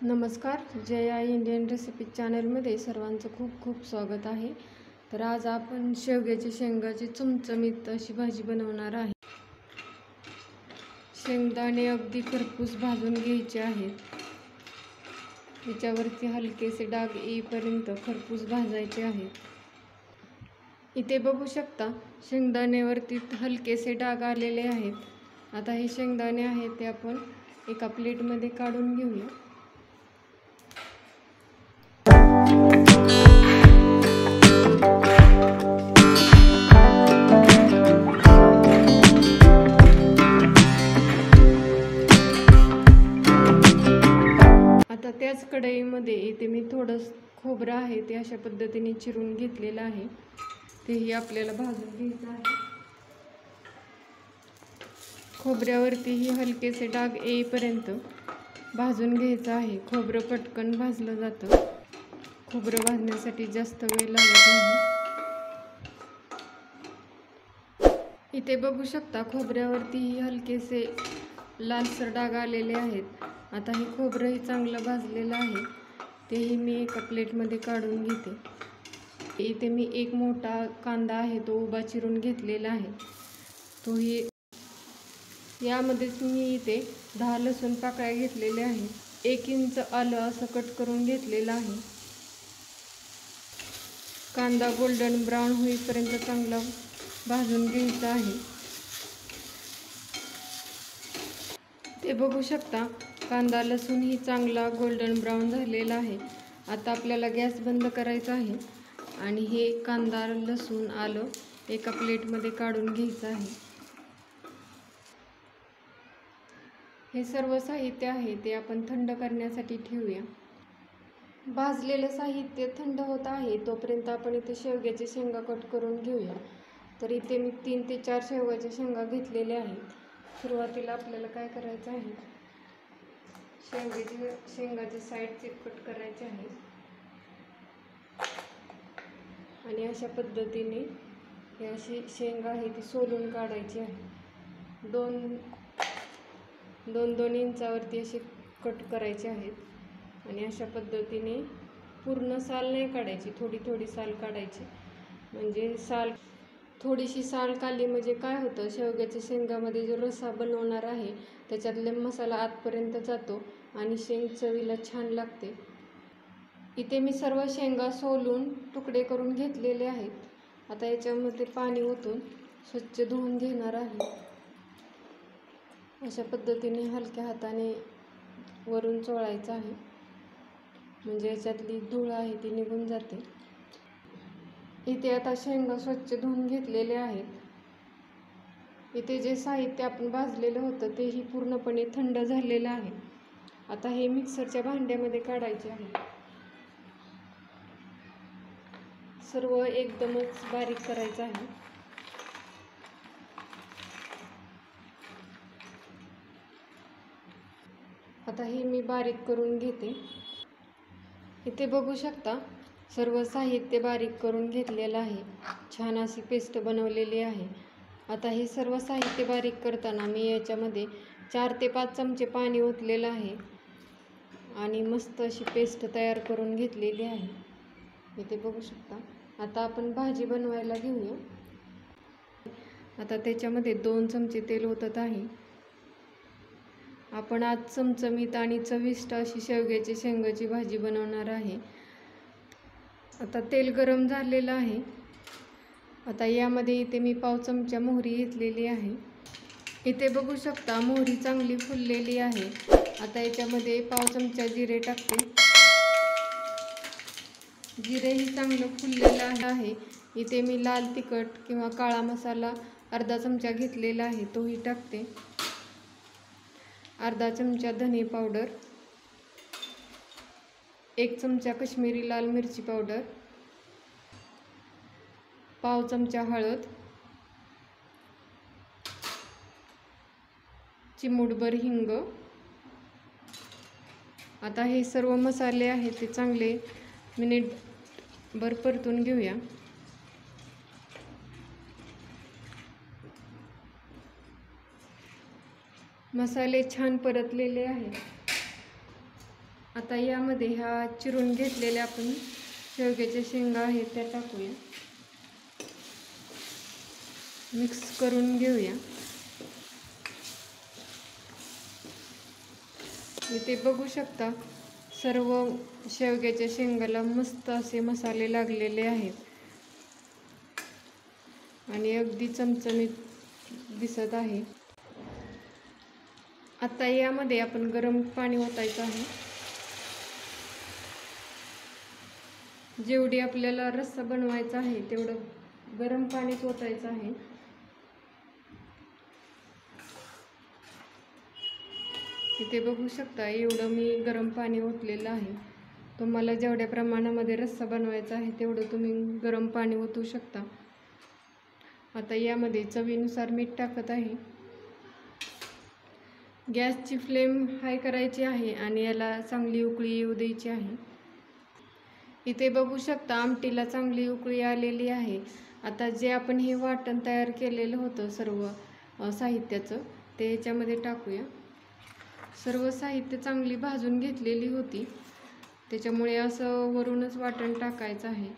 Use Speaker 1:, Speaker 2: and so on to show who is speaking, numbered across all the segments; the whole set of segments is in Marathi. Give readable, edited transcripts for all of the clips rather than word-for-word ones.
Speaker 1: नमस्कार, जया इंडियन रेसिपी चॅनलमध्ये सर्वांचं खूप खूप स्वागत आहे। तर आज आपण शेवग्याची शेंगाची चमचमीत अशी भाजी बनवणार आहे। शेंगदाणे अगदी खरपूस भाजून घ्यायचे आहेत। याच्यावरती हलकेसे डाग येईपर्यंत खरपूस भाजायचे आहेत। इथे बघू शकता शेंगदाण्यावरती हलकेसे डाग आलेले आहेत। आता हे शेंगदाणे आहेत ते आपण एका प्लेटमध्ये काढून घेऊया। आता त्याच कढईमध्ये इथे मी थोडं खोबरं आहे ते अशा पद्धतीने चिरून घेतलेलं आहे, तेही आपल्याला भाजून घ्यायचं आहे। खोबऱ्यावरतीही हलकेसे डाग येईपर्यंत भाजून घ्यायचं आहे। खोबरं पटकन भाजलं जातं, खोबरं भाजण्यासाठी जास्त वेळ लागत नाही। इथे बघू शकता खोबऱ्यावरतीही हलकेसे लालसर डाग आलेले आहेत। आता हे खोबरंही चांगलं भाजलेलं आहे, तेही मी एका प्लेटमध्ये काढून घेते। इथे मी एक मोठा कांदा आहे तो उभा चिरून घेतलेला आहे, तोही यामध्येच मी इथे 10 लसूण पाकळ्या घेतलेल्या आहे। 1 इंच आलं असं कट करून घेतलेलं आहे। कांदा गोल्डन ब्राऊन होईपर्यंत चांगला भाजून घ्यायचा आहे। ते बघू शकता कांदा लसूण ही चांगला गोल्डन ब्राऊन झालेला आहे। आता आपल्याला गॅस बंद करायचा आहे आणि हे कांदा लसूण आलं एका प्लेटमध्ये काढून घ्यायचं आहे। हे सर्व साहित्य आहे ते आपण थंड करण्यासाठी ठेवूया। भाजलेलं साहित्य थंड होत आहे तोपर्यंत आपण इथे शेवग्याचे शेंगा कट करून घेऊया। तर इथे मी 3 ते 4 शेवग्याच्या शेंगा घेतलेल्या आहेत। सुरुवातीला आपल्याला काय करायचं आहे, शेंगाचे साईडचे कट करायचे आहे आणि अशा पद्धतीने ही अशी शेंगा आहे ती सोलून काढायची आहे। 2-2 इंचावरती असे कट करायचे आहेत आणि अशा पद्धतीने पूर्ण साल नाही काढायची, थोडी थोडी साल काढायची। म्हणजे थोडीशी साल काढली म्हणजे काय होतं, शेवग्याच्या शेंगामध्ये जो रस्सा बनवणार आहे त्याच्यातले मसाला आतपर्यंत जातो आणि शेंग चवीला छान लागते। इथे मी सर्व शेंगा सोलून तुकडे करून घेतलेले आहेत। आता याच्यामध्ये पाणी ओतून स्वच्छ धुवून घेणार आहे। अशा पद्धतीने हलक्या हाताने वरून चोळायचं आहे, म्हणजे याच्यातली धूळ आहे ती निघून जाते। इथे आता शेंगा स्वच्छ धुवून घेतलेले आहेत। इथे जे साहित्य आपण भाजलेलं होतं तेही पूर्णपणे थंड झालेलं आहे। आता हे मिक्सरच्या भांड्यामध्ये काढायचे आहे। सर्व एकदमच बारीक करायचं आहे। आता हे मी बारीक करून घेते। इथे बघू शकता सर्व साहित्य बारीक करून घेतलेलं आहे, छान अशी पेस्ट बनवलेली आहे। आता हे सर्व साहित्य बारीक करताना मी याच्यामध्ये 4 ते 5 चमचे पाणी ओतलेलं आहे आणि मस्त अशी पेस्ट तयार करून घेतलेली आहे। इथे बघू शकता। आता आपण भाजी बनवायला घेऊया। आता त्याच्यामध्ये 2 चमचे तेल ओतत आहे। आपण आज चमचमीत आणि चविष्ट अशी शेवग्याची शेंगाची भाजी बनवणार आहे। आता तेल गरम झालेलं आहे। आता यामध्ये इथे मी पाव चमचा मोहरी घेतलेली आहे। इथे बघू शकता मोहरी चांगली फुललेली आहे। आता याच्यामध्ये पाव चमचा जिरे टाकते। जिरेही चांगलं फुललेलं आहे। इथे मी लाल तिखट किंवा काळा मसाला अर्धा चमचा घेतलेला आहे, तोही टाकते। अर्धा चमचा धने पावडर, 1 चमचा काश्मीरी लाल मिरची पावडर, पाव चमचा हळद, चिमूटभर हिंग। आता हे सर्व मसाले आहेत ते चांगले मिनिटभर परतून घेऊया। मसाले छान परतलेले आहेत। आता यामध्ये ह्या चिरून घेतलेल्या आपण शेवग्याच्या शेंगा आहेत त्या टाकूया, मिक्स करून घेऊया। इथे बघू शकता सर्व शेवग्याच्या शेंगाला मस्त असे मसाले लागलेले आहेत आणि अगदी चमचमीत दिसत आहे। आता यामध्ये आपण गरम पाणी ओतायचं आहे। जेवढी आपल्याला रस्सा बनवायचा आहे तेवढं गरम पाणी ओतायचं आहे। इथे बघू शकता एवढं मी गरम पाणी ओतलेलं आहे। तुम्हाला जेवढ्या प्रमाणामध्ये रस्सा बनवायचा आहे तेवढं तुम्ही गरम पाणी ओतू शकता। आता यामध्ये चवीनुसार मीठ टाकत आहे। गॅसची फ्लेम हाय करायची आहे आणि याला चांगली उकळी येऊ द्यायची आहे। इथे बघू शकता आमटीला चांगली उकळी आलेली आहे। आता जे आपण हे वाटण तयार केलेलं होतं सर्व साहित्याचं ते याच्यामध्ये टाकूया। सर्व साहित्य चांगली भाजून घेतलेली होती, त्याच्यामुळे असं वरूनच वाटण टाकायचं आहे।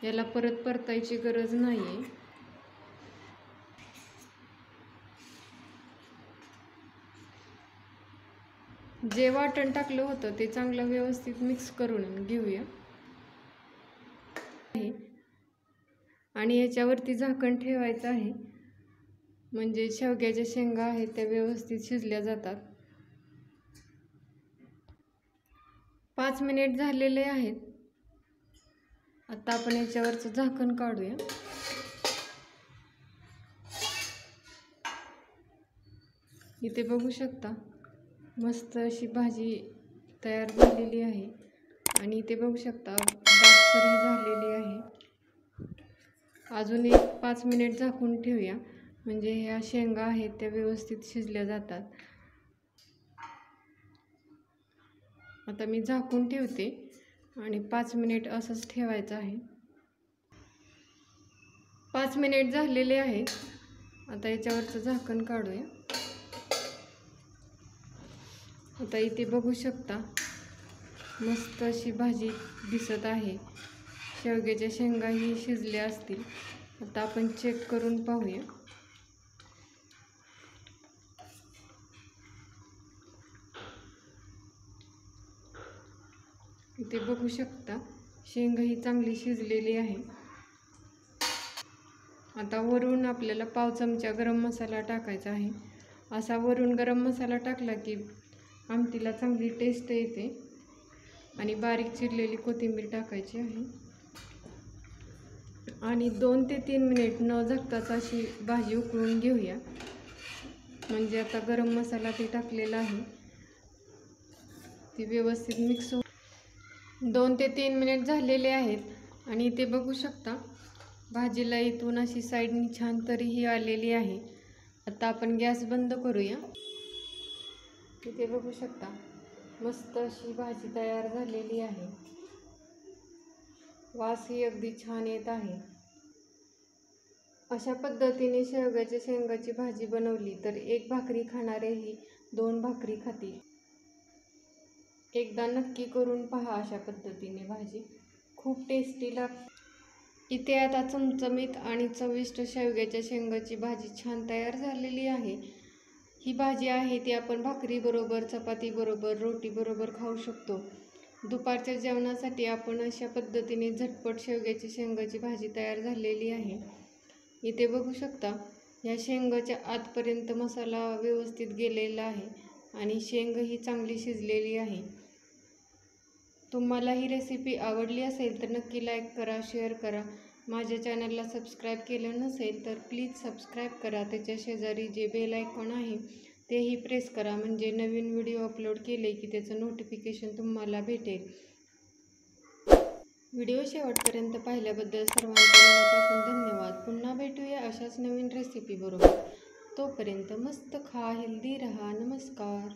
Speaker 1: याला परत परतायची गरज नाही आहे। जे वाटण टाकलं होतं ते चांगलं व्यवस्थित मिक्स करून घेऊया आणि याच्यावरती झाकण ठेवायचं आहे, म्हणजे शेवग्याच्या शेंगा आहेत त्या व्यवस्थित शिजल्या जातात। 5 मिनिट झालेले आहेत। आता आपण याच्यावरचं झाकण काढूया। इथे बघू शकता मस्त अशी भाजी तयार झालेली आहे आणि इथे बघू शकता दाटसर झालेली आहे। अजून एक 5 मिनिट झाकून ठेवूया, म्हणजे ह्या शेंगा आहेत त्या व्यवस्थित शिजल्या जातात। आता मी झाकून ठेवते आणि 5 मिनिट असंच ठेवायचं आहे। 5 मिनिट झालेले आहेत। आता याच्यावरचं झाकण काढूया। आता इथे बघू शकता मस्त अशी भाजी दिसत आहे। शेवग्याच्या शेंगाही शिजल्या असतील। आता आपण चेक करून पाहूया। इथे बघू शकता शेंगा ही चांगली शिजलेली आहे। आता वरून आपल्याला पाव चमचा गरम मसाला टाकायचा आहे। असा वरून गरम मसाला टाकला की आमटीला चांगली टेस्ट येते आणि बारीक चिरलेली कोथिंबीर टाकायची आहे आणि 2 ते 3 मिनिट न झाकताच अशी भाजी उकळून घेऊया, म्हणजे आता गरम मसाला ते टाकलेला आहे ती व्यवस्थित मिक्स 2 ते 3 मिनिट झालेले आहेत आणि इथे बघू शकता भाजीला इथून अशी साईडनी छान तरीही आलेली आहे। आता आपण गॅस बंद करूया। इथे बघू शकता मस्त अशी भाजी तयार झालेली आहे। वासही अगदी छान येत आहे। अशा पद्धतीने शेवग्याच्या शेंगाची भाजी बनवली तर 1 भाकरी खाणारेही 2 भाकरी खातील। एकदा नक्की करून पहा अशा पद्धतीने भाजी, खूप टेस्टी लागते। इथे आता चमचमीत आणि चविष्ट शेवग्याच्या शेंगाची भाजी छान तयार झालेली आहे। ही भाजी आहे ती आपण भाकरीबरोबर, चपातीबरोबर, रोटीबरोबर खाऊ शकतो। दुपारच्या जेवणासाठी आपण अशा पद्धतीने झटपट शेवग्याच्या शेंगाची भाजी तयार झालेली आहे। इथे बघू शकता या शेंगाच्या आतपर्यंत मसाला व्यवस्थित गेलेला आहे आणि शेंग ही चांगली शिजलेली आहे। तुम्हाला ही रेसिपी आवडली असेल तर नक्की लाईक करा, शेअर करा। माझ्या चॅनलला सबस्क्राईब केलं नसेल तर प्लीज सबस्क्राईब करा। त्याच्या शेजारी जे बेल आयकॉन आहे तेही प्रेस करा, म्हणजे नवीन व्हिडिओ अपलोड केले की त्याचं नोटिफिकेशन तुम्हाला भेटेल। व्हिडिओ शेवटपर्यंत पाहिल्याबद्दल सर्वांचे मनापासून धन्यवाद। पुन्हा भेटूया अशाच नवीन रेसिपी बरोबर। तोपर्यंत मस्त खा, हेल्दी रहा। नमस्कार।